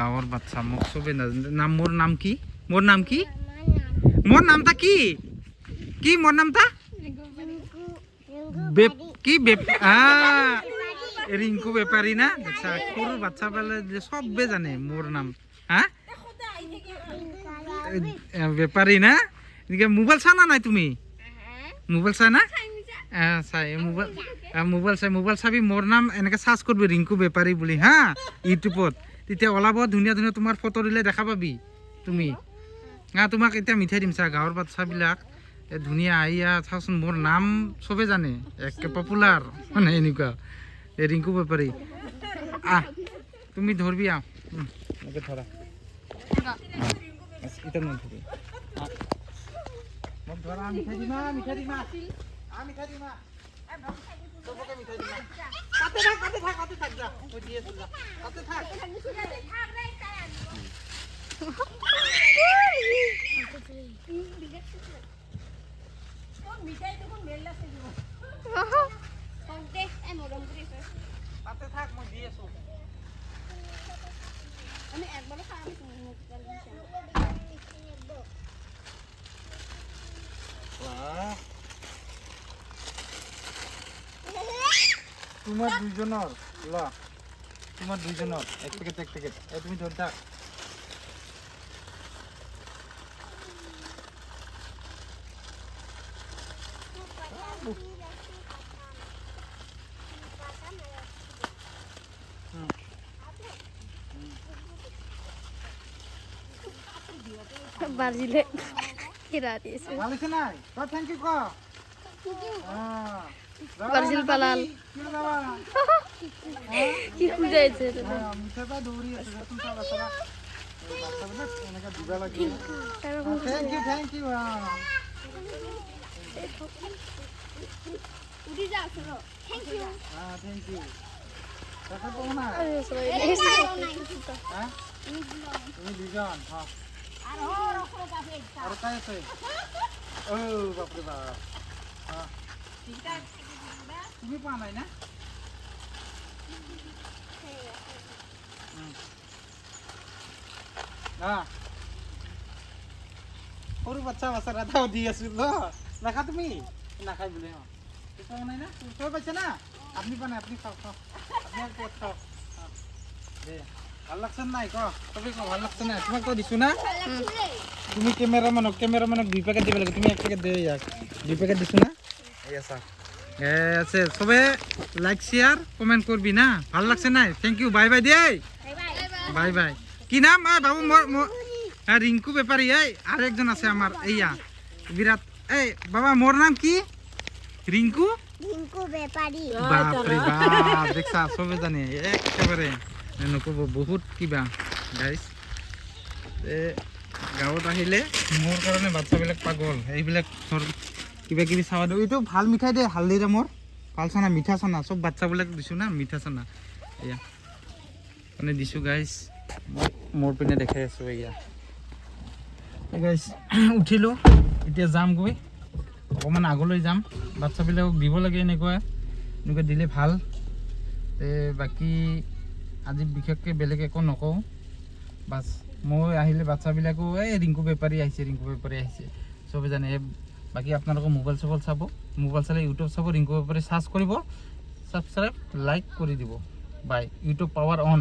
গাঁৱৰ বাচ্চা মোক চবে নাম মোৰ নাম কি মোৰ নামটা কি কি মোৰ নামটা কি ৰিঙ্কু বেপাৰি না দেখছা সৰু বাচ্চা বেলে সবে জানে মোৰ নাম হা বেপারি না এদিকে মোবাইল চা না নাই তুমি মোবাইল চাই না চাই মোবাইল চাবি মোৰ নাম এনেকে সাৰ্চ কৰবি ৰিঙ্কু বেপাৰি বুলি হা ইউটিউবত তেতিয়া ওলাব ধুনীয়া ধুনীয়া তোমাৰ ফটো দিলে দেখা পাবি তুমি তোমাক এতিয়া মিঠাই দিম চা গাঁৱৰ বাচ্চাবিলাক ধুনীয়া আইয়া চাচোন মোৰ নাম চবে জানে একে পপুলাৰ মানে এনেকুৱা রিঙ্কু বেপারি তুমি ধরবি ওকে ধরা এটা না ধরবি মোক ধরা মিঠাই দিমা সবকে মিঠাই দিমা কাতে থাক যা ওই দিয়ে যা কাতে থাক মিঠাই তো কোন মেল লাগছে দিব দে এ মরম করে কাতে থাক মই দিয়ে আছো আমি একবার খাই আমি মুখ করে দিছি বাহ তোমার দুইজনের ল তোমার দুইজনের এক প্যাকেট তুমি ধর থাক বাজিলে কিরা দিয়েছে ভালো আছে না তো থ্যাংক ইউ কো বাজিল পালাল কি খুঁজাইছে মিঠাটা দৌড়ি আছে তুমি সব আসলা বাচ্চাগুলো এনেকা দিবা লাগে থ্যাংক ইউ উড়ি যা আসলো থ্যাংক ইউ থ্যাংক ইউ টাকা পাবো না হ্যাঁ তুমি দুজন হ্যাঁ আর কাই আছে ও বাপ রে বাপ হ্যাঁ তুমি পা নাই না হ্যাঁ সৰু বাচ্চা এটাও দি আছো তো নাখা তুমি নাখাই বোলে পাও নাই না তুমি পাইছে না আপনি পা নাই আপনি খাও আপনি আর পেট খাও দে ভাল লাগছে নাই ক তবে ভাল লাগছে না তোমাক তো দিছো না তুমি ক্যামেরাম্যানক 2 প্যাকেট দিবা লাগে তুমি 1 প্যাকেট দে ইয়াক 2 প্যাকেট দিছো না এই আছে সবে লাইক শেয়ার কমেন্ট করবি না ভাল লাগছে না থ্যাংক ইউ বাই বাই দে বাই কি নাম বাবু রিঙ্কু বেপারি আরেকজন আছে আমার এইয়া বিরাট বাবা মোর নাম কি রিঙ্কু বেপারি বাপরে বাপ দেখছা সবে জানে একেবারে নকব বহুত কিবা গাইস গাঁৱত আহিলে মোৰ কাৰণে বাচ্চাবিলাক পাগল এইবিলাক কিবা কিবি চাৱা দিওঁ এইটো ভাল মিঠাই দে হালদিৰামৰ ভাল চানা মিঠা চানা চব বাচ্চাবিলাক দিছোঁ না মিঠা চানা এয়া মানে দিছোঁ গাইছ মোৰ পিনে দেখাই আছোঁ এয়া গাইছ উঠিলোঁ এতিয়া যাম গৈ অকণমান আগলৈ যাম বাচ্চাবিলাকক দিব লাগে এনেকুৱা দিলে ভাল বাকী আজি বিশেষকৈ বেলেগ একো নকওঁ বাছ মই আহিলে বাচ্চাবিলাকো ৰিঙ্কু বেপাৰী আহিছে চবে জানে বাকী আপোনালোকে মোবাইল চাব মোবাইল চালে ইউটিউব চাব ৰিঙ্কু বেপাৰী সাৰ্চ কৰিব সাবস্ক্ৰাইব লাইক কৰি দিব বাই ইউটিউব পাৱাৰ অন